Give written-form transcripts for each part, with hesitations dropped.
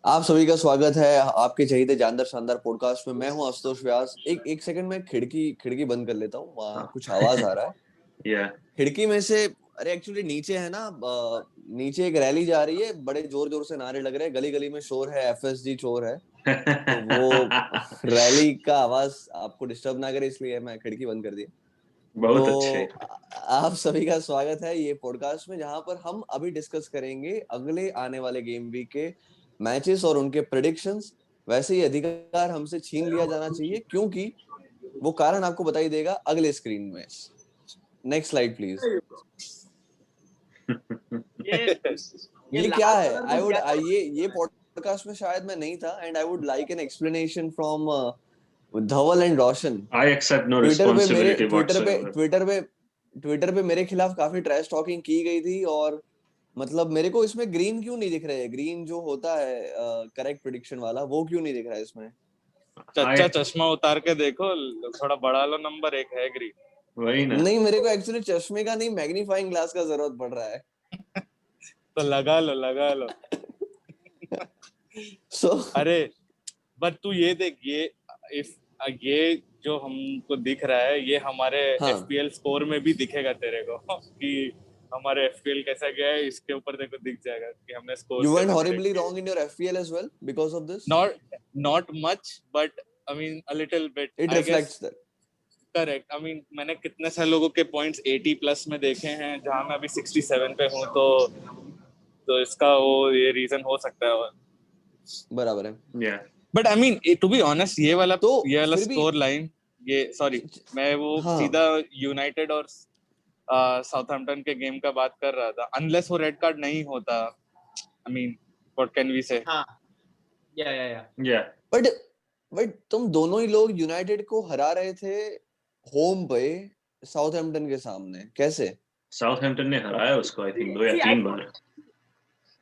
आप सभी का स्वागत है आपके चहीते जानदार शानदार पॉडकास्ट में। मैं हूं आशुतोष व्यास। एक सेकंड में खिड़की खिड़की बंद कर लेता हूँ, वहाँ हाँ कुछ आवाज आ रहा है या खिड़की में से। अरे एक्चुअली नीचे है ना, नीचे एक रैली जा रही है, बड़े जोर जोर से नारे लग रहे हैं, गली गली में शोर है, एफएसजी चोर है। तो वो रैली का आवाज आपको डिस्टर्ब ना करे, इसलिए मैं खिड़की बंद कर दी। बहुत अच्छे। तो आप सभी का स्वागत है ये पॉडकास्ट में, जहां पर हम अभी डिस्कस करेंगे अगले आने वाले गेम वीक के मैचेस और उनके प्रेडिक्शंस। वैसे ये अधिकार हमसे छीन लिया जाना चाहिए, क्योंकि वो कारण आपको बताई देगा अगले स्क्रीन में। Next slide please. ये ये ये क्या लाल है? कलर आई को वुड क्या ये पॉडकास्ट में शायद मैं नहीं था, and I would like an explanation from Dhawal and Roshan. I accept no Twitter पे मेरे responsibility whatsoever. ट्विटर पे मेरे खिलाफ काफी ट्रैश टॉकिंग की गई थी, और मतलब मेरे को इसमें ग्रीन क्यों नहीं दिख रहा है? ग्रीन जो होता है करेक्ट प्रिडिक्शन वाला, वो क्यों नहीं दिख रहा है इसमें? चच्चा I चश्मा उतार के देखो, थोड़ा बढ़ा लो, नंबर एक है ग्रीन। वही ना। नहीं, मेरे को एक्चुअली चश्मे का नहीं, मैग्नीफाइंग ग्लास का जरूरत पड़ रहा है। तो लगा लो। सो अरे बट तू ये देख, इफ ये जो हमको दिख रहा है, ये हमारे हाँ, एफपीएल स्कोर में भी दिखेगा तेरे को कि हमारे एफपीएल कैसा गया है। इसके ऊपर देखो दिख जाएगा कि हमने स्कोर यू वेंट कैसा हॉरिबली प्रेडिक्ट किया। Wrong in your FPL as well because of this. Not much, but I mean a little bit it I guess. Reflects that. Correct. I mean मैंने कितने सारे लोगों के पॉइंट्स 80 प्लस में देखे हैं, जहां मैं अभी 67 पे हूँ। तो इसका वो ये रीजन हो सकता है। बराबर है। Yeah. But I mean to be honest, तो ये वाला फिर भी स्कोर लाइन, ये सॉरी, मैं वो हाँ, सीधा यूनाइटेड और साउथहैम्पटन के गेम का बात कर रहा था। अनलेस वो रेड कार्ड नहीं होता, I mean what can we say. हाँ या Yeah. बट तुम दोनों ही लोग यूनाइटेड को हरा रहे थे होम पे साउथहैम्पटन के सामने, कैसे? Southampton ने हराया उसको, I think 2 या 3 बार।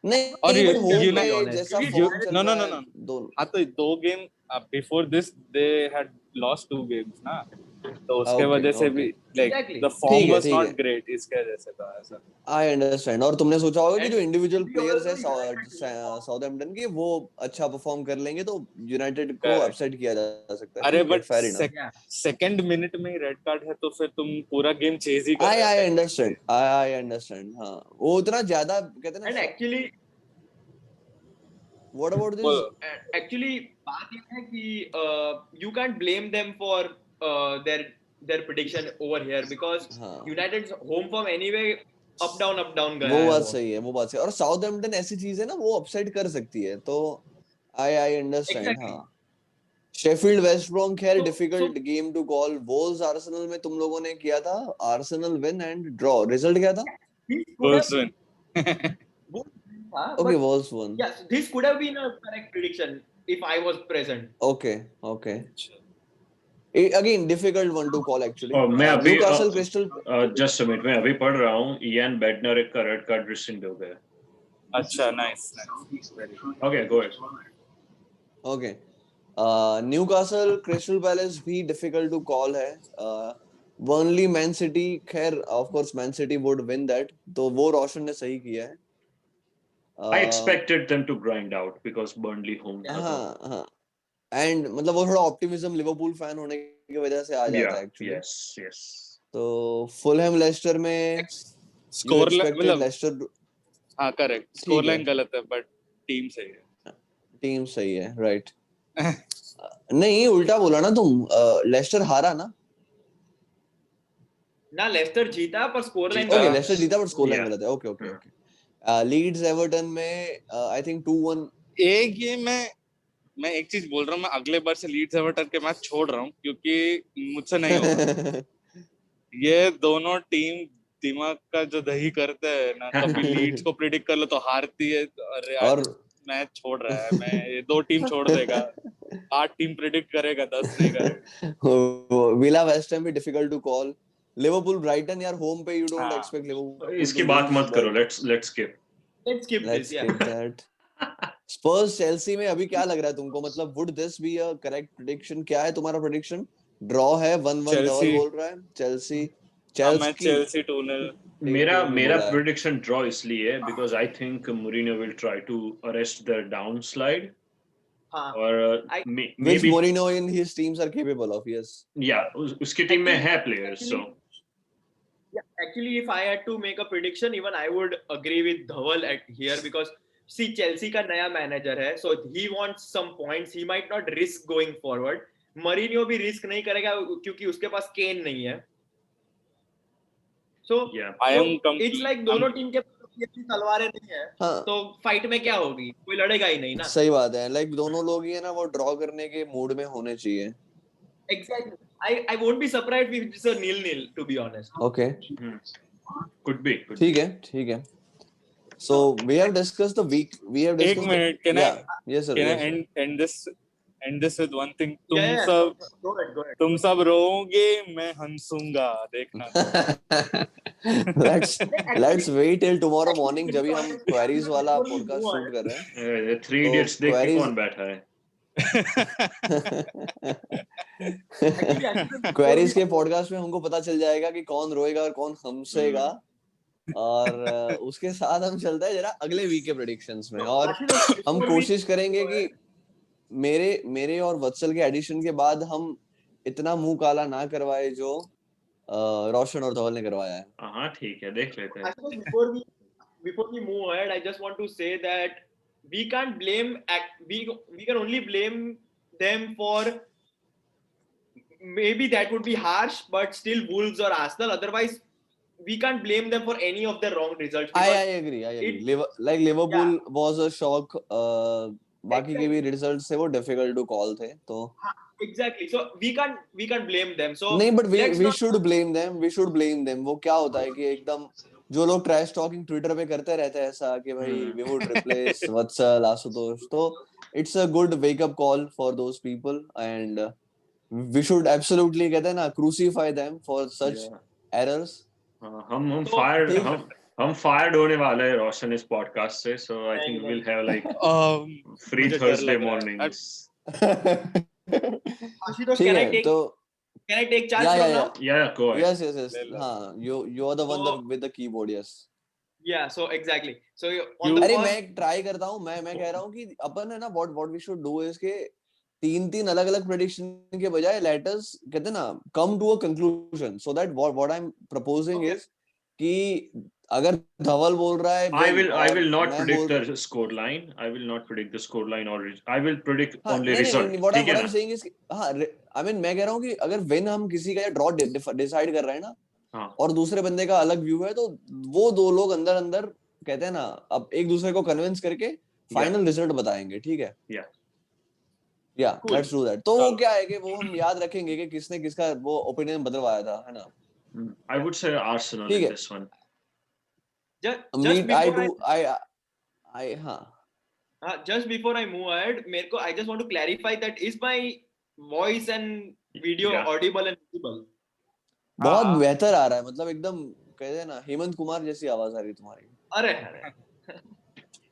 और नहीं, बट होम पे जैसा क्योंकि फॉर्म चल नो नो रहा नो है नो दोनों। हाँ, तो दो game before this they had lost 2 games ना, तो उसके ओके वजह से भी okay, like the form was ठीक नॉट है, ग्रेट, इसके वजह से था ऐसा। I understand. और तुमने सोचा होगा कि जो एंड इंडिविजुअल वी प्लेयर्स है ऑल्सो साउथहैम्पटन के, वो अच्छा परफॉर्म कर लेंगे तो यूनाइटेड को करेक्ट। अपसेट किया जा सकता है। अरे ठीक है, but fair enough. Second minute में ही रेड कार्ड है, तो फिर तुम पूरा गेम चेज ही कर आई रहे हो I technically. Understand, I understand. हाँ, वो उतना ज्यादा कहते हैं एंड ना। एक्चुअली व्हाट अबाउट वो दिस? एक्चुअली बात ये है कि you can't blame them for their their prediction over here because हाँ, United's home form anyway up down गया वो है बात वो। सही है, वो बात सही है। और साउथहैम्पटन ऐसी चीज है ना, वो अपसेट कर सकती है, तो आई आई अंडरस्टैंड। हाँ, एग्जैक्टली। शेफील्ड वेस्ट ब्रोम, खैर so difficult game to call. Wolves Arsenal में तुम लोगों ने किया था Arsenal win and draw, result क्या था? This could first have win. Okay, but Wolves won. yes, this could have been a correct prediction if I was present. Okay okay, again difficult one two call actually. और मैं अभी Newcastle crystal. Just minute, मैं अभी पढ़ रहा हूँ Ian Bednar का red card recent हो गया। अच्छा, nice nice, very good. Okay, go ahead. Okay, Newcastle crystal palace भी डिफिकल्ट टू कॉल है। बर्नली मैन सिटी, खैर of course man city would win that, तो वो रोशन ने सही किया है। I expected them to grind out because Burnley home था तो। हाँ हाँ, एंड मतलब वो थोड़ा ऑप्टिमिज्म लिवरपूल फैन होने की वजह से आ जाता Yeah, है एक्चुअली। yes, yes. तो फुलहैम लेस्टर में यू स्कोर एक्सपेक्टेड मतलब, लेस्टर। हाँ करेक्ट, स्कोर ठीक है, लाइन गलत है बट टीम सही है। टीम सही है, राइट। नहीं, उल्टा बोला ना तुम, लेस्टर हारा ना। ना लेस्टर जीता पर स्कोर लाइन जीता। ओके, गलत लेस्टर है। जीता बट स्कोर लाइन Yeah. गलत है। Okay okay okay. Leeds Everton में आई थिंक 2-1। एक गेम में मैं एक चीज बोल रहा हूँ, मैं अगले बार से लीड्स एवर्टन के मैच छोड़ रहा हूँ, क्योंकि मुझसे नहीं होगा। ये दोनों टीम दिमाग का जो दही करते हैं ना, कभी लीड्स को प्रिडिक्ट कर लो तो हारती है, तो अरे यार और मैच छोड़ रहा है, मैं ये 2 टीम छोड़ देगा। 8 टीम प्रिडिक्ट करेगा, 10 नहीं करेगा। विला वेस्ट हैम भी difficult to call. Liverpool Brighton, यार होम पे यू डोंट हाँ, एक्सपेक्ट लिवरपूल इसकी टू बात लूज, मत करो, but let's skip. Let's skip let's this या स्किप दैट। स्पर्स चेल्सी में अभी क्या लग रहा है तुमको? मतलब would this be a correct prediction? क्या है तुम्हारा प्रेडिक्शन? ड्रॉ है, 1-1 धवल चेल्सी बोल रहा है, चेल्सी मैं चेल्सी 2-0 मेरा बोला है। प्रेडिक्शन ड्रॉ इसलिए है because I think Mourinho will try to arrest their downslide हाँ or I- Which maybe Mourinho in his teams are capable of, yes. yeah उसकी टीम में है players so actually if I had to make a prediction, even I would agree with Dhaval at here because see Chelsea का नया manager है, so he wants some points, he might not risk going forward. Mourinho भी risk नहीं करेगा क्योंकि उसके पास केन नहीं है. So yeah I am it's like दोनों टीम के पास इतनी तलवारें नहीं है, हाँ तो फाइट में क्या होगी, कोई लड़ेगा ही नहीं ना. सही बात है, लाइक दोनों लोग ही है ना वो ड्रॉ करने के मूड में होने चाहिए. Exactly. I won't be surprised if it's a 0-0 to be honest. Okay, could be ठीक है. So we have discussed the week. We have एक discussed. Minute, can Yes sir. I Yes, sir. end this with one thing? तुम Yeah. सब Go ahead. तुम सब रोओगे, मैं हंसूंगा, देखना. let's wait till tomorrow morning जब भी हम queries वाला podcast shoot कर रहे हैं. Three तो Idiots देख के queries- कौन बैठा है क्वेरीज के पॉडकास्ट में हमको पता चल जाएगा कि कौन रोएगा और कौन हंसेगा, और उसके साथ हम चलते हैं जरा अगले वीक के प्रेडिक्शंस में, और हम कोशिश करेंगे कि मेरे और वत्सल के एडिशन के बाद हम इतना मुंह काला ना करवाए जो रोशन और धवल ने करवाया है. हाँ ठीक है देख लेते हैं Actually, before we move ahead, I just want to say that we can't blame we can only blame them for, maybe that would be harsh, but still Wolves or Arsenal. Otherwise, we can't blame them for any of their wrong results. I agree. Like Liverpool was a shock. बाकी के भी results थे वो difficult to call थे, तो exactly. So we can't blame them. So नहीं, but we should blame them. We should blame them. वो क्या होता है कि एकदम जो लोग ट्रैश टॉकिंग ट्विटर पे करते रहते हैं ऐसा कि भाई we would replace वत्सल, आशुतोष, तो it's a good wake up call for those people and we should absolutely कहते हैं ना crucify them for such errors. हम फायर्ड होने वाले हैं रोशन इस पॉडकास्ट से, so I think we'll have like free Thursday mornings. Ashutosh, can I take charge from now? Yeah, go ahead. Yes. हाँ, you are the one with the keyboard, yes. Yeah, so exactly. So अरे मैं try करता हूँ, मैं कह रहा हूँ कि अपन है ना what we should do is के तीन अलग प्रेडिक्शन के बजाय let us कहते हैं ना come to a conclusion, so that what I'm proposing is कि अगर धवल बोल रहा है I will not predict the score line. I will not predict the score line, or I will predict only result. What I'm saying is हाँ, I mean मैं कह रहा हूँ कि अगर win हम किसी का या draw decide कर रहे हैं ना, और दूसरे बंदे का अलग व्यू है, तो वो दो लोग अंदर कहते हैं ना अब एक दूसरे को कन्विंस करके फाइनल रिजल्ट बताएंगे, ठीक है? Let's do that. तो वो क्या है कि वो हम याद रखेंगे कि किसने किसका वो ओपिनियन बदलवाया था, है ना? I would say Arsenal in this one. Just before I move ahead, I just want to clarify that is my voice and video audible and visible? बहुत बेहतर आ रहा है, मतलब एकदम कहते हैं ना हेमंत कुमार जैसी आवाज आ रही है तुम्हारी. अरे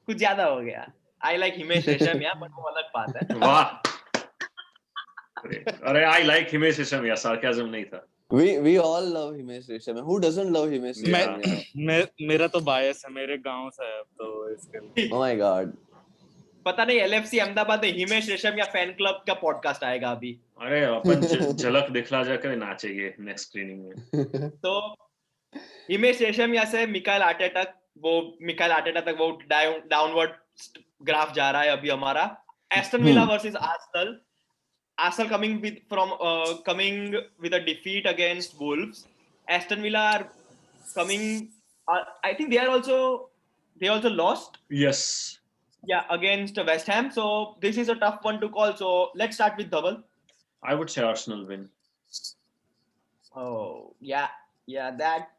कुछ ज्यादा हो गया. I like Himesh Reshammiya, but वो अलग बात है. वाह. अरे I like Himesh Reshammiya, sarcasm नहीं था. We all love Himesh Reshammiya. Who doesn't love Himesh Reshammiya? मेरा तो बायस है, मेरे गांव से है, तो इसके लिए. Oh my God. पता नहीं LFC अहमदाबाद में हिमेश रेशमिया फैन क्लब का पॉडकास्ट आएगा अभी. अरे अपन झलक दिखला जाकर नाचेंगे नेक्स्ट स्क्रीनिंग में. तो हिमेश रेशमिया से मिकाइल आर्टेटा तक वो डाउनवर्ड ग्राफ जा रहा है अभी हमारा. Aston villa versus Arsenal. Arsenal coming with a defeat against Wolves. Aston Villa are coming. I think they also lost. Yes. Yeah, against West Ham. So this is a tough one to call. So let's start with Dhaval. I would say Arsenal win. Oh yeah. That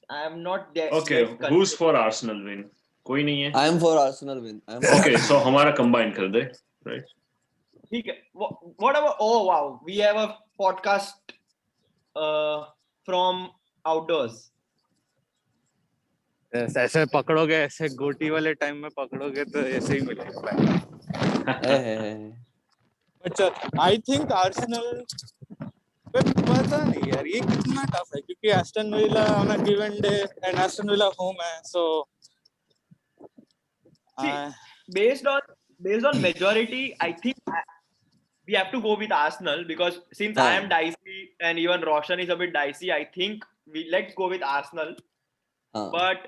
I am not there. Okay, who's for Arsenal win? कोई नहीं है. I am for Arsenal win. Okay, so हमारा combine कर दे, right? ठीक है. What about? Oh wow, we have a podcast from outdoors. ऐसे पकड़ोगे, ऐसे गोटी वाले टाइम में पकड़ोगे तो ऐसे ही मिलेगा. अच्छा, I think Arsenal पता नहीं यार ये कितना टफ है क्योंकि Aston villa on a given day and Aston villa home है सो See, based on majority, I think we have to go with Arsenal because since I am dicey and even Roshan is a bit dicey, I think let's go with Arsenal. But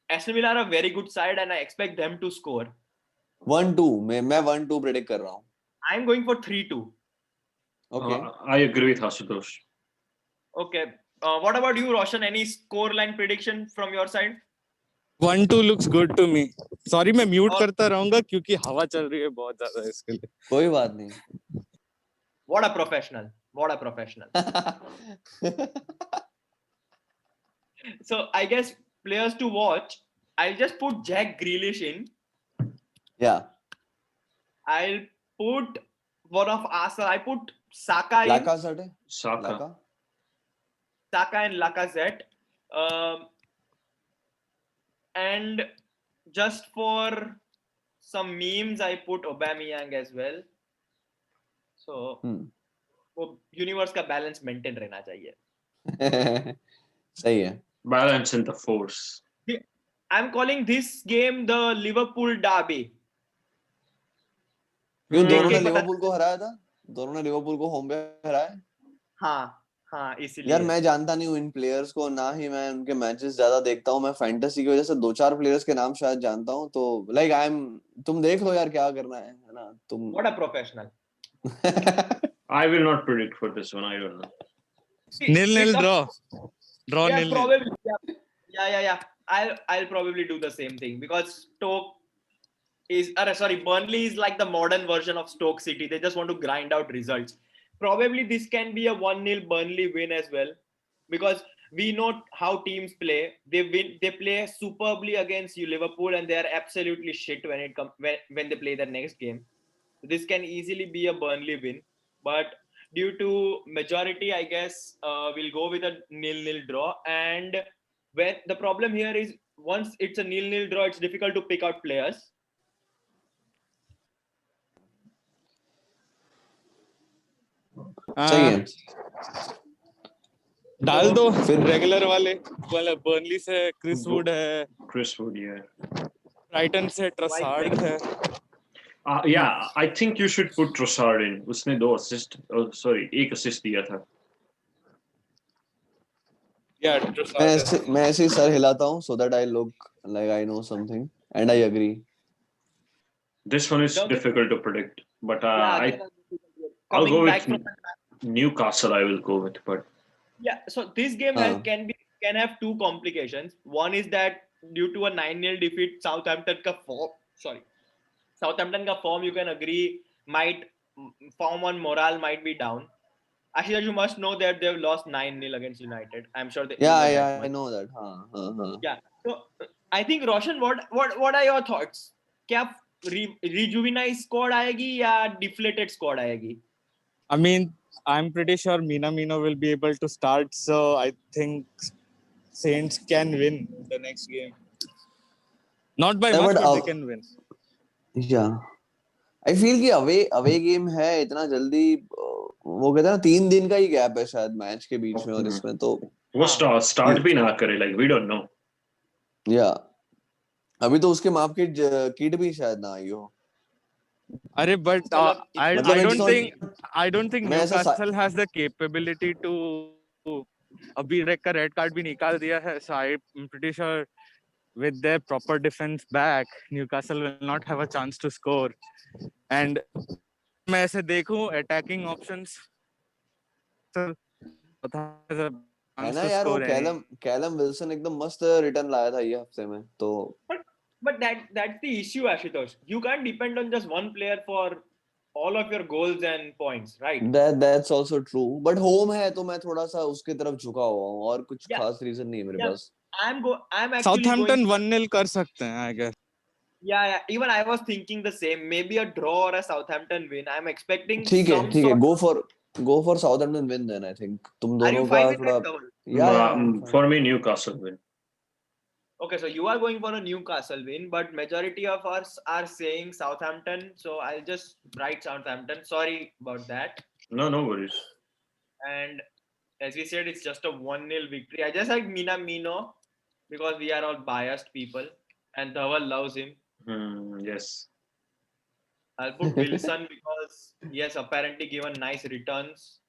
Aston Villa are a very good side and I expect them to score. 1-2 मैं 1-2 predict कर रहा हूँ. I am going for 3-2. Okay. I agree with Ashutosh. Okay. What about you, Roshan? Any score line prediction from your side? 1-2 looks good to me. Sorry मैं mute करता रहूंगा क्योंकि हवा चल रही है बहुत ज्यादा इसके लिए. कोई बात नहीं. What a professional. What a professional. So I guess players to watch. I'll just put Jack Grealish in. Yeah. I'll put one of Arsenal. I put Saka in. Saka and Lacazette. And just for some memes, I put Aubameyang as well. So, वो universe का balance maintain रहना चाहिए. सही है. Balance in the force. I'm calling this game the Liverpool derby. क्यों दोनों ने Liverpool को हराया था? दोनों ने लिवरपूल को होम पे हराया? हाँ इसीलिए. यार मैं जानता नहीं हूँ इन प्लेयर्स को, ना ही मैं उनके मैचेस ज्यादा देखता हूँ. मैं फैंटेसी की वजह से 2-4 प्लेयर्स के नाम शायद जानता हूँ. तो लाइक तुम देख लो यार क्या करना है ना तुम. What a professional. I will not predict for this one. I don't know. 0-0 draw. Draw 0-0. Probably. Yeah. I'll probably do the same thing because Burnley is like the modern version of Stoke City. They just want to grind out results. Probably this can be a 1-0 Burnley win as well because we know how teams play. They play superbly against Liverpool and they are absolutely shit when they play their next game. This can easily be a Burnley win, but due to majority, I guess we'll go with a 0-0 draw. And when the problem here is once it's a 0-0 draw, it's difficult to pick out players. सही है. डाल दो फिर regular वाले Burnley से Chris Wood है. Brighton से ट्रसार्ड है. Yeah, I think you should put Trossard in. उसने 2 assist, एक assist दिया था. Yeah, Trossard. मैं ऐसे ही सर हिलाता हूँ so that I look like I know something and I agree. This one is difficult to predict, but I'll go with Newcastle. I will go with, but yeah. So this game can have 2 complications. One is that due to a 9-0 defeat, Southampton ka form you can agree form on morale might be down. Actually, you must know that they've lost 9-0 against United. I'm sure they. Yeah, I know that. Yeah. So I think Roshan, what are your thoughts? क्या rejuvenized squad आएगी या deflated squad आएगी? I mean, I'm pretty sure Minamino will be able to start, so I think Saints can win the next game. Not by much, but they can win. Yeah. I feel कि away game है इतना जल्दी वो कहते हैं ना 3 दिन का ही गैप है शायद मैच के बीच में और इसमें तो वो start भी ना करे like we don't know. Yeah. अभी तो उसके माप की किट भी शायद ना आई हो. अरे but I don't think Newcastle has the capability to अभी का रेड कार्ड भी निकाल दिया है, so I'm pretty sure with their proper defense back Newcastle will not have a chance to score. And मैं ऐसे देखूं attacking options है ना यार. वो कैलम विल्सन एकदम मस्त रिटर्न लाया था ये हफ्ते में तो. But that's the issue, Ashutosh. You can't depend on just one player for all of your goals and points, right? That's also true. But home है तो मैं थोड़ा सा उसके तरफ झुका हुआ हूँ और कुछ खास रीजन नहीं है मेरे पास. I'm actually Southampton 1-0 कर सकते हैं, I guess. Yeah. Even I was thinking the same. Maybe a draw or a Southampton win. I'm expecting. ठीक है. Go for Southampton win then. I think तुम दोनों का थोड़ा. Yeah. For me, Newcastle win. Okay, so you are going for a Newcastle win, but majority of us are saying Southampton. So I'll just write Southampton. Sorry about that. No worries. And as we said, it's just a 1-0 victory. I just like Minamino because we are all biased people, and Dhaval loves him. Yes. I'll put Wilson because he has apparently given nice returns.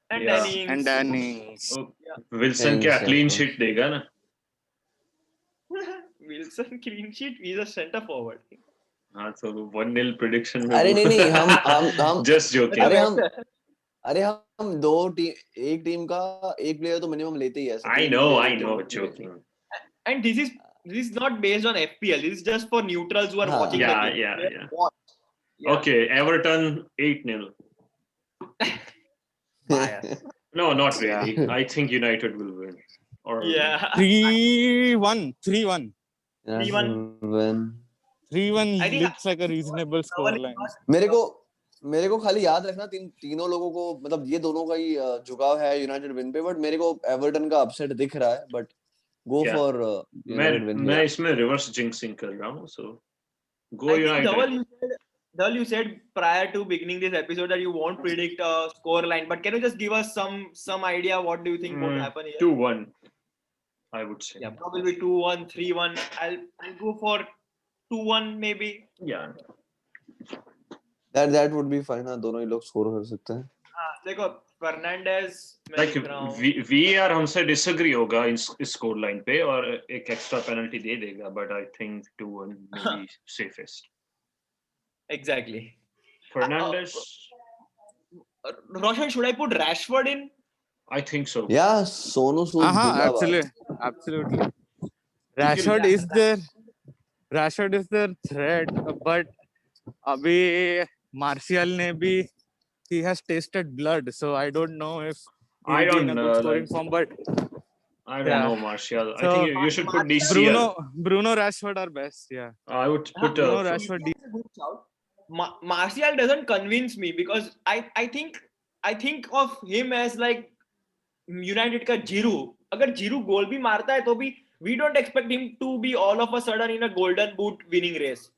And Yeah. Dennings. Dennings. Wilson क्या clean sheet देगा ना? Wilson clean sheet. He's a centre forward. हाँ तो 1-0 prediction में अरे नहीं हम just joking. अरे हम एक टीम का एक प्लेयर तो मिनिमम लेते ही है. I know, joking. And this is not based on FPL. This is just for neutrals who are watching the game. Yeah. Yeah. Okay, Everton 8-0. No, not really. Yeah. I think United will win. Or Yeah. 3-1. 3-1. 3-1 I think- looks like a reasonable scoreline. मेरे को खाली याद रखना तीनों लोगों को, मतलब ये दोनों का ही झुकाव है यूनाइटेड विन पे, बट मेरे को एवर्टन का अपसेट दिख रहा है, but go Yeah. For United win. मैं इसमें रिवर्स जिंक्सिंग कर रहा हूँ, so go I think United. Dhaval, you said prior to beginning this episode that you won't predict a score line, but can you just give us some idea? What do you think would happen here? 2-1, I would say. Yeah, probably 2-1, 3-1. I'll go for 2-1 maybe. Yeah. that would be fine. हाँ, दोनों ही लोग score कर सकते हैं. देखो Fernandez मैं Like देख रहा हूँ. VR हमसे disagree होगा इस score line पे और एक extra penalty दे देगा, but I think 2-1 maybe safest. Exactly. Fernandez, Roshan, should I put Rashford in? I think so. Yeah, Sonu Sood. Absolutely. Rashford is their threat, but अभी Martial ने भी he has tasted blood, so I don't know if I he'll be in don't a know, good scoring like- form, but I don't know Martial. I So, think you should put DCL. Bruno Rashford are best. Yeah. I would put Bruno Rashford. That's a good shout. Martial doesn't convince me because I think of him as like United का Giroud. अगर Giroud गोल भी मारता है तो भी we don't expect him to be all of a sudden in a golden boot winning race.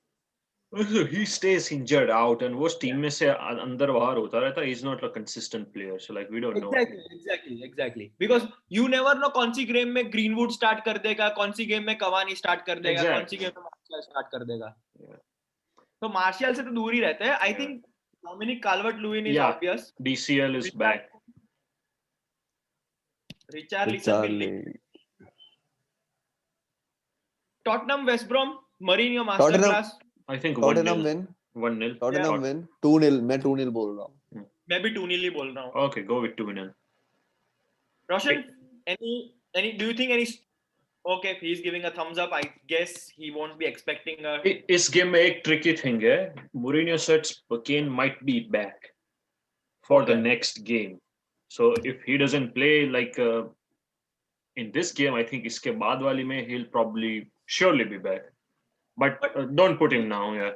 He stays injured out and वो team में से अंदर बाहर होता रहता. He's not a consistent player, so like we don't know. Exactly. Because you never know कौन सी game में Greenwood start कर देगा, कौन सी गेम में Cavani start कर देगा, कौन सी गेम में Martial start कर देगा. तो Martial से तो दूर ही रहते हैं. I think Dominic Calvert-Lewin is obvious. DCL is back. Richarlison will lead. Tottenham, West Brom, Mourinho masterclass. I think Tottenham win. 1-0. Tottenham win. 2-0. मैं 2-0 बोल रहा हूँ. मैं भी 2-0 ही बोल रहा हूँ. Okay, go with 2-0. Roshan, any? Do you think any? Okay, he's giving a thumbs up. I guess he won't be expecting a. इस game में एक tricky thing है. Mourinho said Kane might be back for the next game. So if he doesn't play like in this game, I think इसके बाद वाली में he'll probably surely be back. But don't put him now. Yeah,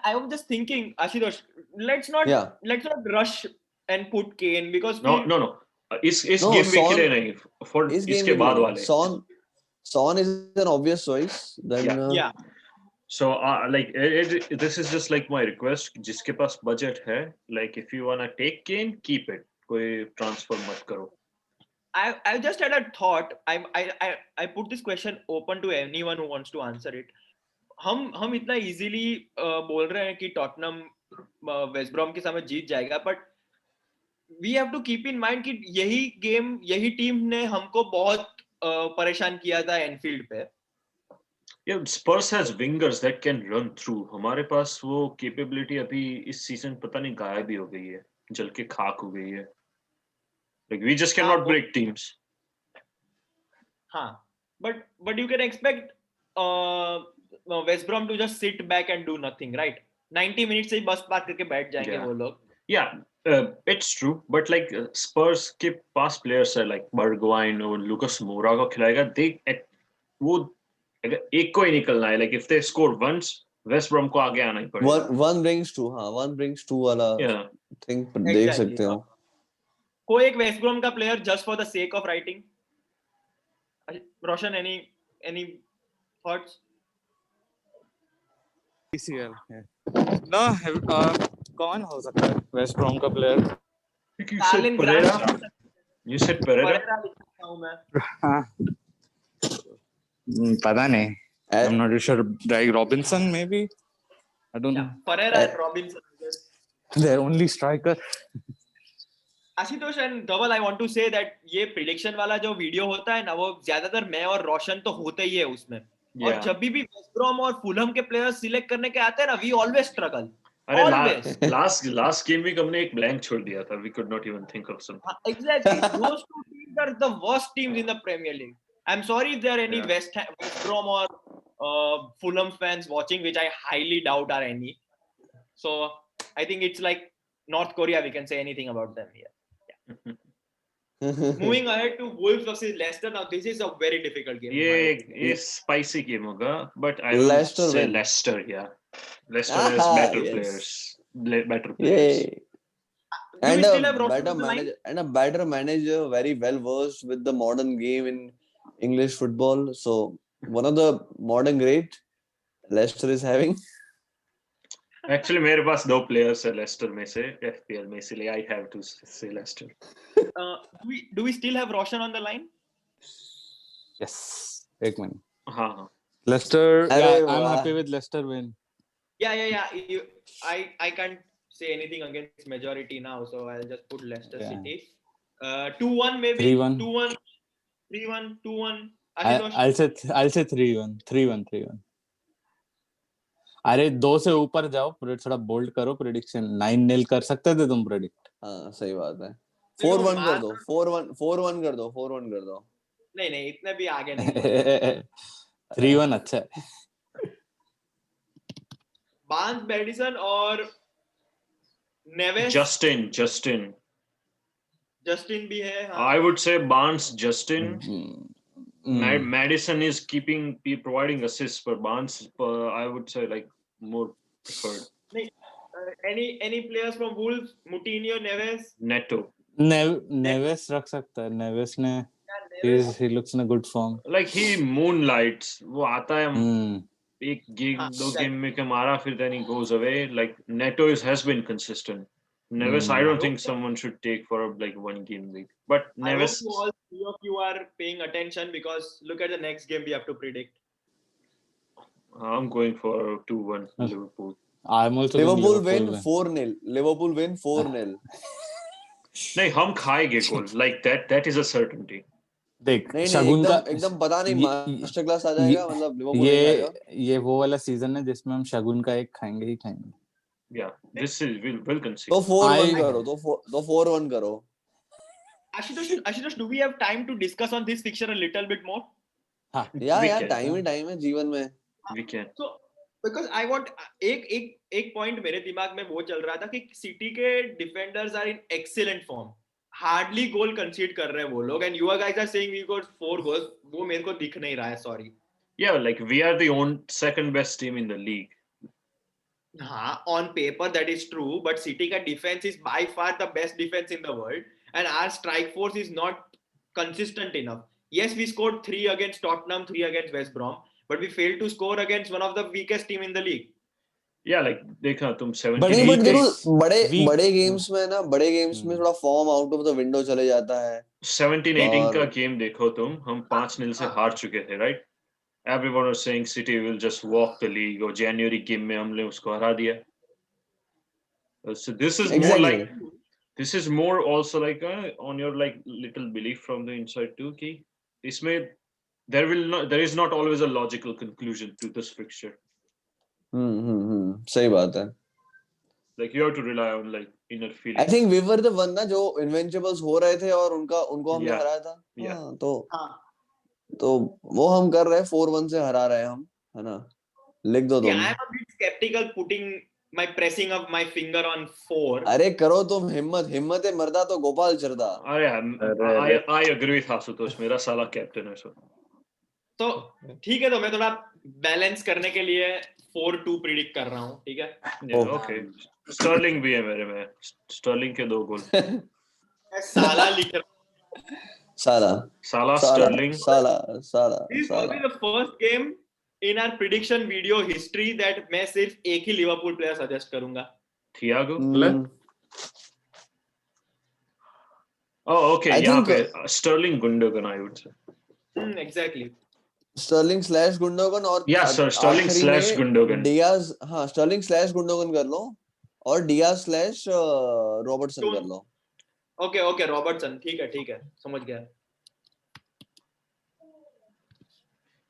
I was just thinking, Ashutosh, let's not rush and put Kane because no. इस game week के लिए नहीं. For इसके बाद वाले. Son is an obvious choice. Then yeah. So like this is just like my request. जिसके पास budget है, like if you wanna take Kane, keep it. कोई transfer मत करो. I just had a thought. I put this question open to anyone who wants to answer it. हम इतना easily बोल रहे हैं कि टॉटनम वेस्ट ब्रॉम के सामने जीत जाएगा, but we have to keep in mind कि यही टीम ने हमको बहुत परेशान किया था एनफील्ड पे. Yeah, Spurs has wingers that can run through. हमारे पास वो capability अभी इस सीजन पता नहीं गायब ही हो गई है, जल के खाक हो गई है. Like we just cannot break teams. हाँ, but you can expect West Brom to just sit back and do nothing, right? 90 minutes से ही बस बात करके बैठ जाएंगे वो लोग. Yeah, it's true, but like Spurs के पास players है like Bergwijn और Lucas Moura को खिलाएगा. वो एक को ही निकलना है. Like if they score once, West Brom को आगे आना ही पड़ेगा. One brings two, हाँ, one brings two वाला thing देख सकते हो. कोई एक West Brom का player just for the sake of writing. Roshan, any thoughts? DCL. Yeah. No, कौन हो सकता है वेस्ट ब्रॉम का player? You said Carlin Pereira. Grant, You said Pereira. Pereira लिख सकता हूँ मैं. हाँ पता नहीं. I'm not sure. Like Robinson maybe. I don't Yeah, know. Pereira and Robinson. I guess. Their only striker. Ashutosh and Dhawal, I want to say that ये prediction वाला जो वीडियो होता है ना, वो ज्यादातर मैं और रोशन तो होते ही है उसमें. और Yeah. जब भी वेस्ट ब्रॉम और फुलहम के प्लेयर्स सिलेक्ट करने के आते हैं ना, वी ऑलवेज स्ट्रगल. अरे Always. last game week हमने एक blank छोड़ दिया था. We could not even think of something. Exactly. Those two teams are the worst teams in the Premier League. I'm sorry if there are any Yeah. West Brom or Fulham fans watching, which I highly doubt are any. So I think it's like North Korea. We can say anything about them here. Moving ahead to Wolves versus Leicester. Now this is a very difficult game. in my opinion. ये spicy game होगा, but I will Leicester say win. Leicester. Yeah, Leicester has better yes. players. Better players. Yay. Do we And still a have Robertson better on the line? manager, and a better manager, very well versed with the modern game in English football. So one of the modern great Leicester is having. Actually, मेरे पास दो players है Leicester में से FPL में, इसलिए I have to say Leicester. Do we still have Roshan on the line? Yes. एक minute. हाँ. Leicester. अरे Yeah, I'm वाह. happy with Leicester win. Yeah. I can't say anything against majority now, so I'll just put Leicester Yeah. City. 2-1 maybe. 3-1. 2-1, 3-1, 2-1. I'll say 3-1. 3-1. अरे 2 से ऊपर जाओ, थोड़ा bold करो प्रेडिक्शन. 9-0 कर सकते थे तुम प्रेडिक्ट. हाँ सही बात है. 4-1 कर दो. 4-1 कर दो. 4-1 कर दो. नहीं इतने भी आगे नहीं. 3-1 अच्छा है. बार्न्स, मेडिसन और नेवेस. जस्टिन भी है. हाँ. I would say Barnes, Justin. Madison is providing assists for Barnes. I would say like more preferred. Any players from Wolves? Moutinho, Neves. Neto. Neves रख सकता है. नेवेस ने he looks in a good form. Like he moonlights. वो आता है एक game हाँ, दो गेम में के मारा, फिर then he goes away. Like Neto has been consistent. Neves, I don't think someone should take for like one game week. But Neves. I hope all three of you are paying attention, because look at the next game we have to predict. I'm going for 2-1 Liverpool. I'm also Liverpool win 4-0. Liverpool win 4-0. नहीं, हम खाएंगे गोल. Like that is a certainty. देख नहीं शगुन का एकदम पता नहीं master class आ जाएगा. मतलब लिवरपूल ये वो वाला सीजन है जिसमें हम शगुन का एक खाएंगे ही खाएंगे. Yeah, this is will concede. तो 4-1 करो. तो 4-1 करो. Ashutosh, do we have time to discuss on this fixture a little bit more? हाँ यार टाइम है जीवन में. We can. So because I want एक पॉइंट मेरे दिमाग में वो चल रहा था कि सिटी के defenders are in excellent form. Hardly goal concede कर रहे हैं वो लोग, and you guys are saying we got 4 goals. वो मेरे को दिख नहीं रहा है. Sorry. Yeah, like we are the second best team in the league. हाँ, on paper that is true, but City का defense is by far the best defense in the world, and our strike force is not consistent enough. Yes, we scored 3 against Tottenham, 3 against West Brom, but we failed to score against one of the weakest team in the league. Yeah, like देखा तुम 17. But देखो बड़े games में ना, बड़े games में थोड़ा form out of the window चले जाता है. 17-18 का गेम देखो तुम, हम 5-0 से हार चुके थे, right? Everyone was saying City will just walk the league. और January game में हमने उसको हरा दिया. So this is more like, this is more also like on your like little belief from the inside too, कि इसमें there is not always a logical conclusion to this fixture. सही बात है. Like you have to rely on like inner feeling. I think we were the one ना जो invincibles हो रहे थे और उनको हमने हराया था. हाँ, तो वो हम कर रहे हैं. 4-1 से हरा रहे हैं हम, है ना. लिख दो तुम. I am a bit skeptical putting my pressing of my finger on 4. अरे करो तुम हिम्मत है मर्दा तो गोपाल चरदा. अरे I agree with आशुतोष. मेरा साला कैप्टन है. तो ठीक है, तो मैं थोड़ा बैलेंस करने के लिए 4-2 प्रिडिक्ट कर रहा हूँ. ठीक है. Okay. स्टर्लिंग भी है मेरे में. स्टर्लिंग के 2 गोल. साला लिख साला Stirling. This will be the first game in our prediction video history that मैं सिर्फ एक ही लिवरपूल प्लेयर सजेस्ट करूंगा. Thiago. Hmm, Oh, okay. I यहाँ think पे Sterling Gundogan, I would say. Exactly. Sterling slash Gundogan और Yeah, sir. Sterling आखिरी slash में Gundogan. Diaz, हाँ स्टर्लिंग स्लैश गुंडोगन कर लो और डियाज स्लैश रॉबर्टसन कर लो। ओके ओके रॉबर्टसन, ठीक है समझ गया।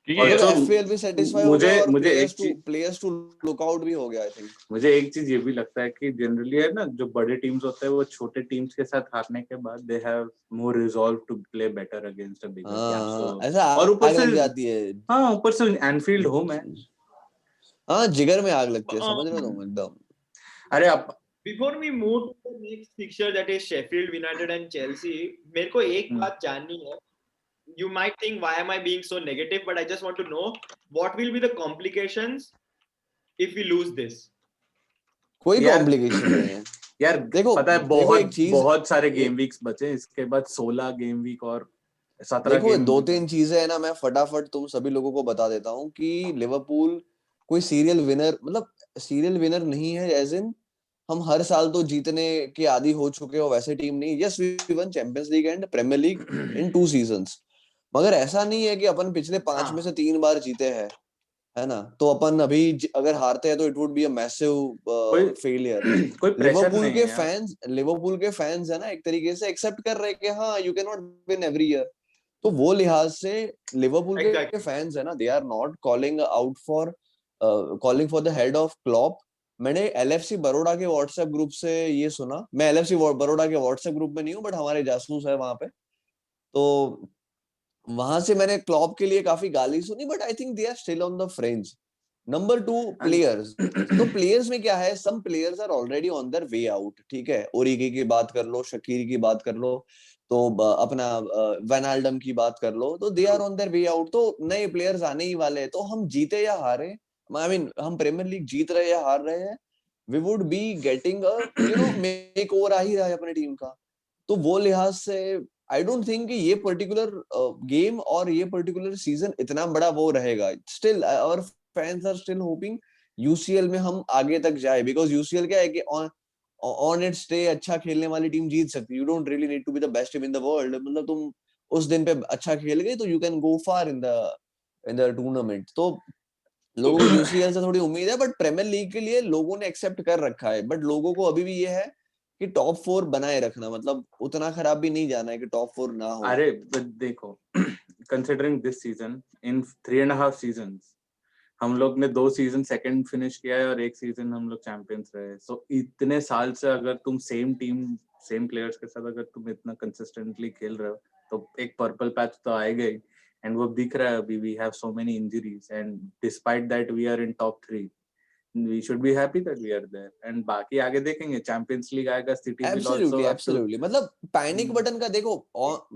क्योंकि मतलब Also, एफपीएल भी सेटिस्फाई हो गया मुझे और मुझे एक प्लेयर्स टू लुकआउट भी हो गया आई थिंक। मुझे एक चीज ये भी लगता है कि जनरली है ना, जो बड़े टीम्स होते हैं वो छोटे टीम्स के साथ हारने के बाद they have more resolve to play better against a bigger team. So ऐसा और ऊपर आग से लग जाती है। हाँ, ऊपर से एनफील्ड होम है। हाँ जिगर में आग लगती है, समझ रहे हो तुम एकदम। अरे आप Before we move to the next fixture, that is Sheffield United and Chelsea, मेरे को एक बात जाननी है। You might think why am I being so negative, but I just want to know what will be the complications if we lose this. कोई यार complication नहीं है यार देखो, पता है देखो एक चीज, बहुत सारे गेम वीक्स बचे, इसके बाद 16 गेम वीक और 17 देखो गेम। 2-3 चीजें है ना, मैं फटाफट तुम सभी लोगों को बता देता हूँ कि लिवरपूल कोई सीरियल विनर, मतलब सीरियल विनर नहीं है एज इन हम हर साल तो जीतने के आदी हो चुके हो वैसे टीम नहीं। Yes we won Champions League and Premier League in 2 seasons, मगर ऐसा नहीं है कि अपन पिछले 5 में से 3 बार जीते हैं, है ना। तो अपन अभी अगर हारते हैं तो it would be a massive कोई फेलियर। कोई प्रेशर नहीं है यार। लिवरपूल के फैंस है ना एक तरीके से एक्सेप्ट कर रहे हैं कि हाँ you can not win every year. तो वो लिहाज से लिवरपूल के Exactly. फैंस है ना, they are not calling for the head of Klopp. मैंने एलएफसी बरोडा के व्हाट्सएप ग्रुप से ये सुना, मैं एलएफसी बरोडा के व्हाट्सएप ग्रुप में नहीं हूँ बट हमारे जासूस है वहां पे, तो वहां से मैंने क्लॉप के लिए काफी गाली सुनी, but I think they are still on the French. Number 2 players, तो प्लेयर्स में क्या है, some players are already on their way out, ठीक है। ओरिगी की बात कर लो, शकीर की बात कर लो, तो अपना वेनाल्डम की बात कर लो, तो they are on their way out. तो नए प्लेयर्स आने ही वाले हैं, तो हम जीते या हारे, आई मीन हम प्रीमियर लीग जीत रहे या हार रहे हैं, we would be getting a make over आ ही रहा है अपनी टीम का। तो वो लिहाज से आई डोंट थिंक कि ये पर्टिकुलर गेम और ये पर्टिकुलर सीजन इतना बड़ा वो रहेगा। Still our fans are still hoping UCL में हम आगे तक जाए, बिकॉज यूसीएल क्या है कि ऑन इट्स डे अच्छा खेलने वाली टीम जीत सकती है। You don't really need to be the best team in the world, मतलब तुम उस दिन पे अच्छा खेल गए तो you can go far in the tournament. तो लोगों को यूसीएल से थोड़ी उम्मीद है, बट प्रीमियर लीग के लिए लोगों ने एक्सेप्ट कर रखा है। बट लोगों को अभी भी ये है कि टॉप 4 बनाए रखना, मतलब उतना खराब भी नहीं जाना है कि टॉप 4 ना हो। अरे देखो, considering this season, in 3.5 seasons हम लोग ने 2 सीजन सेकंड फिनिश किया है और 1 सीजन हम लोग चैंपियंस रहे। सो इतने साल से अगर तुम सेम टीम सेम प्लेयर्स के साथ अगर तुम इतना कंसिस्टेंटली खेल रहे हो तो एक पर्पल पैच तो आएगा ही। एंड वो दिख रहा है अभी, we have so many injuries and despite that we are in top 3, we should be happy that we are there। and बाकी आगे देखेंगे, चैंपियंस लीग आएगा, city will also have to absolutely मतलब पैनिक बटन का देखो,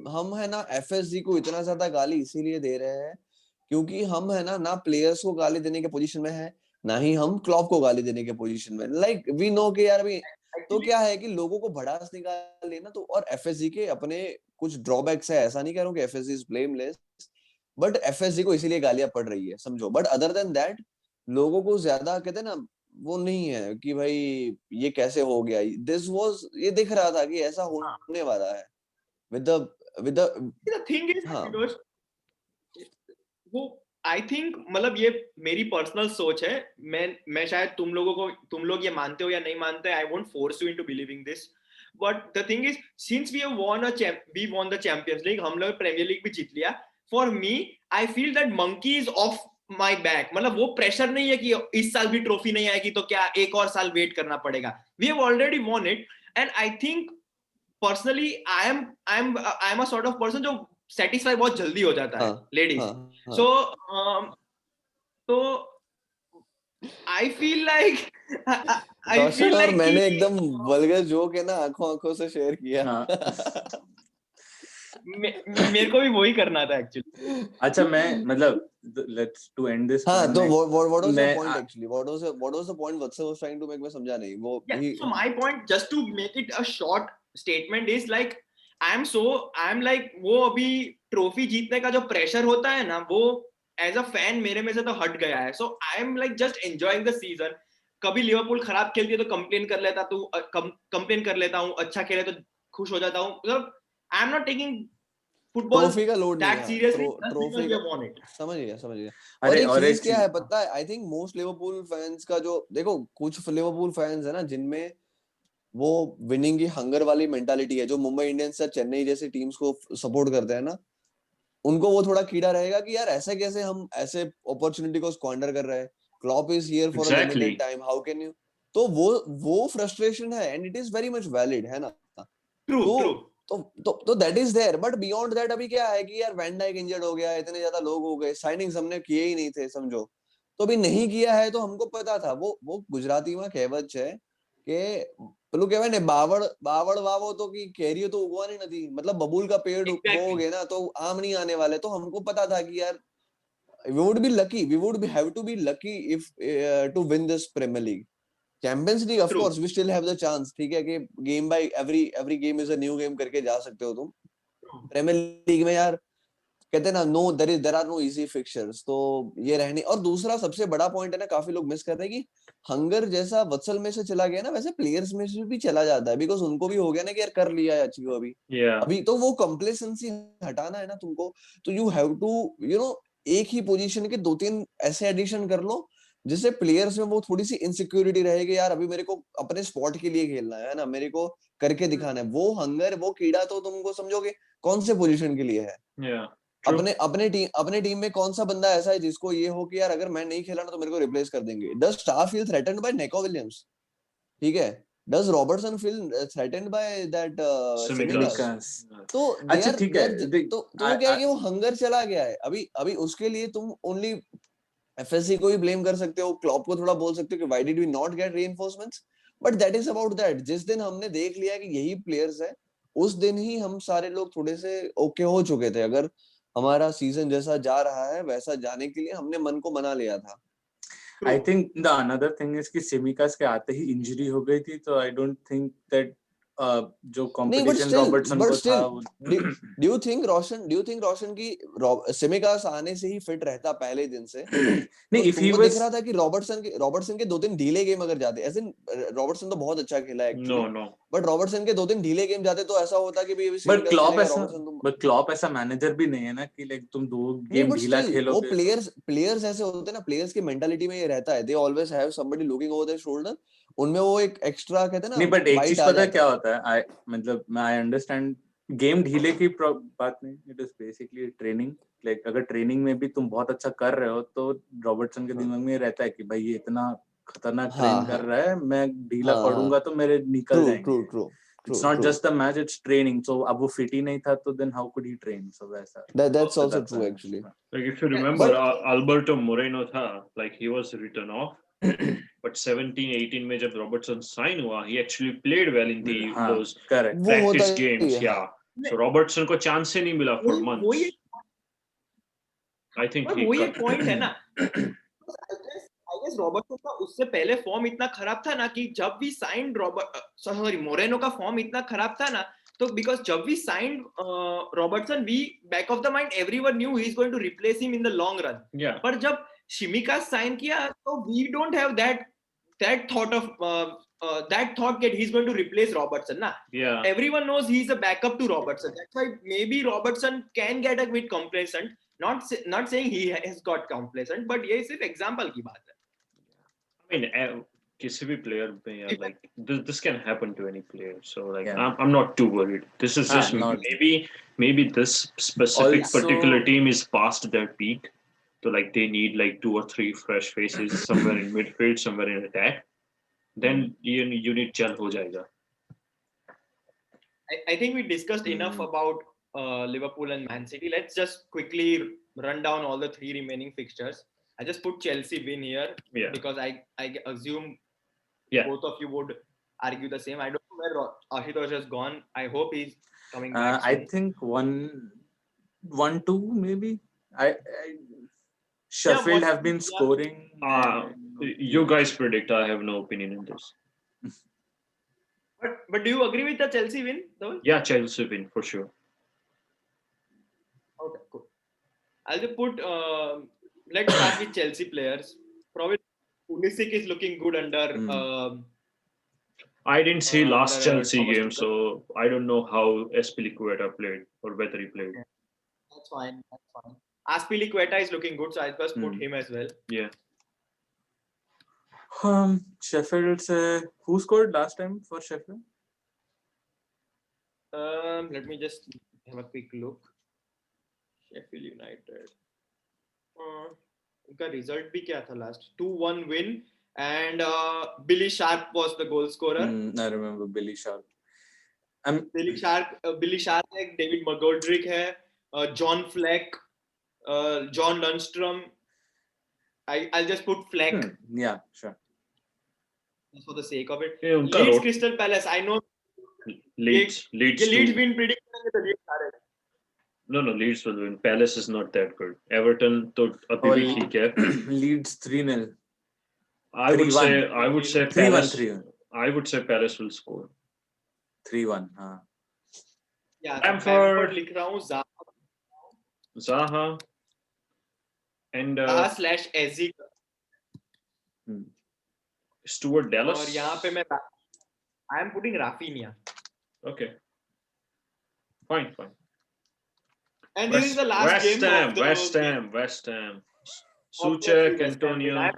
हम है ना एफएसजी को इतना ज्यादा गाली इसीलिए दे रहे हैं क्योंकि हम है ना प्लेयर्स को गाली देने के पोजीशन में है, ना ही हम क्लॉप को गाली देने के पोजीशन में। लाइक वी नो कि यार अभी तो क्या है कि लोगों को भड़ास निकाल लेना, तो और एफएसजी के अपने कुछ ड्रॉबैक्स है, ऐसा नहीं कह रहा हूँ कि FSG is blameless, but FSG को इसीलिए गालियां पड़ रही है, समझो। बट अदर देन दैट लोगों को ज्यादा कहते हैं ना वो नहीं है कि भाई ये कैसे हो गया, दिस वाज ये दिख रहा था कि ऐसा होने वाला है with the The thing is, हाँ because वो आई थिंक मतलब ये मेरी पर्सनल सोच है, मैं शायद तुम लोग ये मानते हो या नहीं मानते, I won't force you into believing this, but the thing is since we won the Champions League, हम लोग प्रीमियर लीग भी जीत लिया, for me I feel that monkey is off my back. मतलब वो प्रेशर नहीं है कि इस साल भी ट्रॉफी नहीं आएगी तो क्या एक और साल वेट करना पड़ेगा, we have already won it. And I think personally I am a sort of person जो सेटिस्फाई बहुत जल्दी हो जाता है, लेडीज। सो तो आई फील लाइक रोशन और मैंने एकदम वल्गर जोक है ना आंखों आंखों से शेयर किया। मेरे को भी वही करना था एक्चुअली। अच्छा, मैं मतलब लेट्स टू एंड दिस हाँ, तो what was the मैं point actually? What was the point Vatsa was trying to make? मैं समझा नहीं वो। So my point, just to make it a short statement, is like I am like वो अभी trophy जीतने का जो प्रेशर होता है ना, वो एज अ फैन मेरे में से तो हट गया है। So I am like just enjoying the season. कभी लिवरपूल खराब खेलती है तो कंप्लेन कर लेता हूँ, अच्छा खेले तो खुश हो जाता हूँ. मतलब I am not taking football trophy का लोड नहीं दैट है. सीरियसली ट्रॉफी वी का वॉन इट. समझ गया. और अरे एक और चीज एक क्या चीज है पता है, I think most Liverpool fans का जो देखो, कुछ लिवरपूल फैंस है ना जिनमें वो विनिंग की हंगर वाली मेंटालिटी है, जो मुंबई इंडियंस या चेन्नई जैसी टीम्स को सपोर्ट करते हैं ना, उनको वो थोड़ा कीड़ा रहेगा कि यार ऐसे कैसे हम ऐसे अपॉर्चुनिटी को स्क्वांडर कर रहे हैं. Klopp is here for a Exactly. Limited time, how can you. तो वो फ्रस्ट्रेशन है and it is very much valid है ना. ट्रू तो ट्रू. तो that is there, but beyond that अभी क्या है कि यार वैन डाइक इंजर्ड हो गया, इतने ज्यादा लोग हो गए, साइनिंग्स हमने किए ही नहीं थे समझो. तो अभी नहीं किया है तो हमको पता था, वो गुजराती में कહેવત છે કે પેલું કહેવાય ને બાવળ વાવો તો की કેરીઓ तो उगवानी નથી, मतलब बबूल का पेड़ Exactly. बोओगे ना तो आम नहीं आने वाले. तो हमको पता था कि यार we would be lucky, we would have to be lucky if to win this Premier League. Champions League of True. Course we still have the chance, ठीक है कि game by every game is a new game करके जा सकते हो तुम. Premiere league में यार कहते हैं ना, no there are no easy fixtures. तो ये रहने, और दूसरा सबसे बड़ा पॉइंट है ना, काफी लोग मिस कर रहे हैं कि हंगर जैसा वत्सल में से चला गया ना, वैसे प्लेयर्स में से भी चला जाता है, बिकॉज उनको भी हो गया ना कि यार कर लिया है अचीव अभी. Yeah. अभी तो वो कंप्लेसेंसी हटाना है ना तुमको. तो यू हैव टू एक ही पोजीशन के दो तीन ऐसे एडिशन कर लो जिससे प्लेयर्स में वो थोड़ी सी इनसिक्योरिटी रहेगी, यार अभी मेरे को अपने स्पॉट के लिए खेलना है ना, मेरे को करके दिखाना है. वो हंगर, वो कीड़ा तो तुमको समझोगे कौन से पोजीशन के लिए है. Yeah. True. अपने टीम में कौन सा बंदा ऐसा है जिसको ये हो कि यार अगर मैं नहीं खेला ना तो मेरे को रिप्लेस कर देंगे. Does star feel threatened by Neco Williams, ठीक है. Does Robertson feel threatened by that Simicas. Tsimikas. Simicas. तो अच्छा ठीक है, देख तो वो क्या है कि वो हंगर चला गया है. अभी उसके लिए तुम ओनली एफएससी को ही ब्लेम कर सकते हो, क्लॉप को थोड़ा बोल सकते हो कि why did we not get reinforcements, but that is about that. जिस दिन हमने देख लिया कि यही प्लेयर्स है, उस दिन ही हम सारे लोग थोड़े से ओके हो चुके थे. अगर हमारा सीजन जैसा जा रहा है वैसा जाने के लिए हमने मन को मना लिया था. I think the another thing is कि सिमिकास के आते ही इंजरी हो गई थी, तो आई डोंट थिंक दैट जो नहीं बट कंपटीशन स्टिल रॉबर्टसन को था डू यू थिंक रोशन की सिमिकास आने से ही फिट रहता पहले दिन से? नहीं, तो इफ ही तुमको दिख वाज रहा था कि रॉबर्टसन के दो तीन ढीले गेम अगर जाते, ऐसे रॉबर्टसन तो बहुत अच्छा खेला है एक्चुअली, No. बट रॉबर्टसन के दो तीन ढीले गेम जाते तो ऐसा होता कि भाई बट सिमिकास खेलेगा, रॉबर्टसन तुम. क्लॉप ऐसा मैनेजर भी नहीं है ना कि लाइक तुम दो नहीं गेम बट ढीला स्टिल वो खेलोगे तो प्लेयर्स ऐसे होते हैं ना, प्लेयर्स की मेंटालिटी में ये रहता है, they always have somebody looking over there shoulder. उनमें वो एक एक्स्ट्रा कहते हैं ना नहीं, बट एक बाइट चीज आ पता है जाता क्या है. होता है, मतलब मैं आई अंडरस्टैंड गेम ढीले की बात नहीं, it is basically training. Like अगर ट्रेनिंग में भी तुम बहुत अच्छा कर रहे हो तो रॉबर्टसन के दिमाग में रहता है कि भाई ये इतना खतरनाक ट्रेन कर रहा है, मैं ढीला पड़ूंगा तो मेरे निकल जाएंगे. It's not just the match, it's training. So अब वो fit ही नहीं था तो then how could he train? So वैसा That's हो also जाता true है. actually. Like if you remember, But Alberto Moreno tha, like he was written off, but 17-18 में जब Robertson sign हुआ, he actually played well in हाँ, those correct. वो होता practice ही games. है. Yeah. So Robertson को chance ही नहीं मिला for months. I think he वही cut. एक पॉइंट है ना. आई गेस रॉबर्टसन का उससे पहले फॉर्म इतना खराब था ना कि जब भी साइंड मोरेनो का फॉर्म इतना खराब था ना, तो बिकॉज जब we signed Robertson, we back of the mind everyone new he is going to replace him in the long run. Yeah. पर जब शिमिका साइन किया तो we don't have that thought of that thought that he's going to replace Robertson na. Yeah. Everyone knows he's a backup to Robertson. That's why maybe Robertson can get a bit complacent. Not saying he has got complacent, but ये सिर्फ example की बात है. I mean, किसी भी player में यार, like this can happen to any player. So like Yeah. I'm not too worried. This is just maybe this specific Also- particular team is past their peak. So like they need like 2 or 3 fresh faces somewhere in midfield, somewhere in attack. Then you need gel हो जाएगा. I think we discussed enough about Liverpool and Man City. Let's just quickly run down all the 3 remaining fixtures. I just put Chelsea win here because I assume both of you would argue the same. I don't know where Ashutosh has gone. I hope he's coming back soon. I think 1-2 maybe. Sheffield have been scoring. You guys predict. I have no opinion in this. But do you agree with the Chelsea win, though? Yeah, Chelsea win for sure. Okay, cool. I'll just put. Let's start with Chelsea players. Probably Pulisic is looking good under. I didn't see last under, Chelsea Thomas game, Tuchel. so I don't know how Azpilicueta played or whether he played. That's fine. Azpilicueta is looking good, so I just put him as well. Yeah. Sheffield से who scored last time for Sheffield? Let me just have a quick look. Sheffield United. उनका result भी क्या था last? 2-1 win, and Billy Sharp was the goal scorer. I remember Billy Sharp. Billy Sharp है, David McGoldrick है, John Fleck, John Lundstrom. I'll just put Fleck. Yeah, sure. Just for the sake of it. Yeah, उनका Leeds road- Crystal Palace. I know Leeds Leeds too. win prediction तो Leeds हारे. No, Leeds will win. Palace is not that good. Everton तो अभी भी ठीक है. Leeds 3-0. I would 3-1. say 3-1, Palace. 3-1. I would say Palace will score. 3-1. Yeah, Bamford लिख रहा हूँ Zaha and / Ezzy. Stuart Dallas. और यहाँ पे मैं I am putting Rafinha. Okay. Fine. And this is the last game of the West Ham. Obviously, Suchek, West Ham win. Antonio.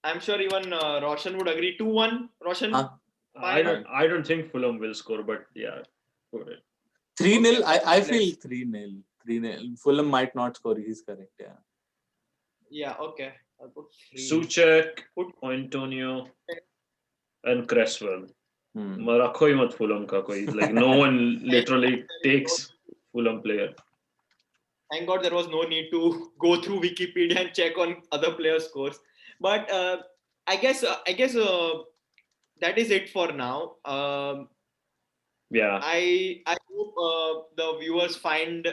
I'm sure even Roshan would agree. 2-1, Roshan. I don't think Fulham will score, but yeah, go ahead. 3-0. I feel 3-0. 3-0. Fulham might not score. He's correct. Yeah. Yeah. Okay. I'll put 3. Suchek, Antonio, and Cresswell. रखो ही मत Fulham का कोई. Like no one literally takes Fulham player. Thank God there was no need to go through Wikipedia and check on other players' scores. But I guess that is it for now. Yeah. I hope the viewers find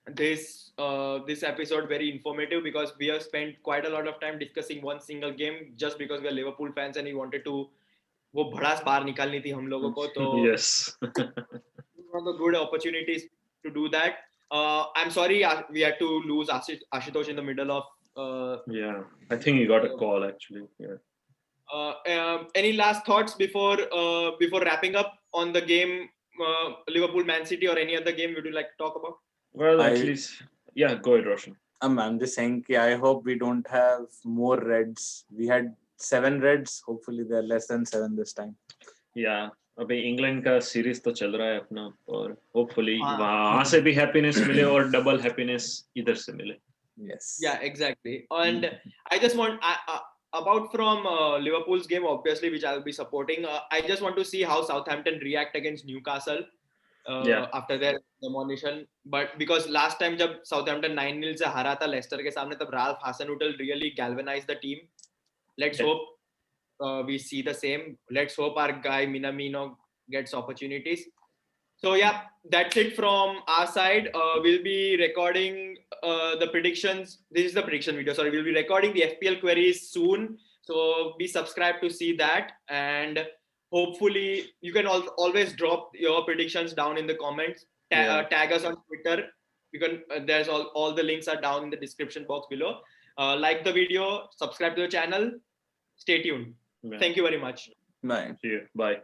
this episode very informative, because we have spent quite a lot of time discussing one single game just because we are Liverpool fans and we wanted to वो भड़ास बाहर निकालनी थी हम लोगों को, तो yes. one of the good opportunities to do that. I'm sorry we had to lose Ashutosh in the middle of yeah, I think he got a call actually. Yeah. Any last thoughts before wrapping up on the game, Liverpool Man City, or any other game would you like to talk about? Well, at least, yeah, go ahead, Roshan. I'm just saying I hope we don't have more Reds. We had 7 Reds. Hopefully they're less than 7 this time. Yeah. अभी England का series तो चल रहा है अपना, और hopefully वहाँ से भी हैप्पीनेस मिले और डबल हैप्पीनेस इधर से मिले. Yes. Yeah, exactly. And I just want about from Liverpool's game, obviously, which I'll be supporting. I just want to see how Southampton react against Newcastle after their demolition. But because last time जब Southampton 9-0 से हारा था Lester के सामने, तब Ralph Hasenhüttl really galvanized the team. Let's hope we see the same. Let's hope our guy Minamino gets opportunities. So yeah, that's it from our side. We'll be recording the predictions. This is the prediction video. Sorry, we'll be recording the FPL queries soon. So be subscribed to see that. And hopefully you can always drop your predictions down in the comments. Tag us on Twitter. You can. There's all the links are down in the description box below. Like the video, subscribe to the channel. Stay tuned. Yeah. Thank you very much. Bye. See you. Bye.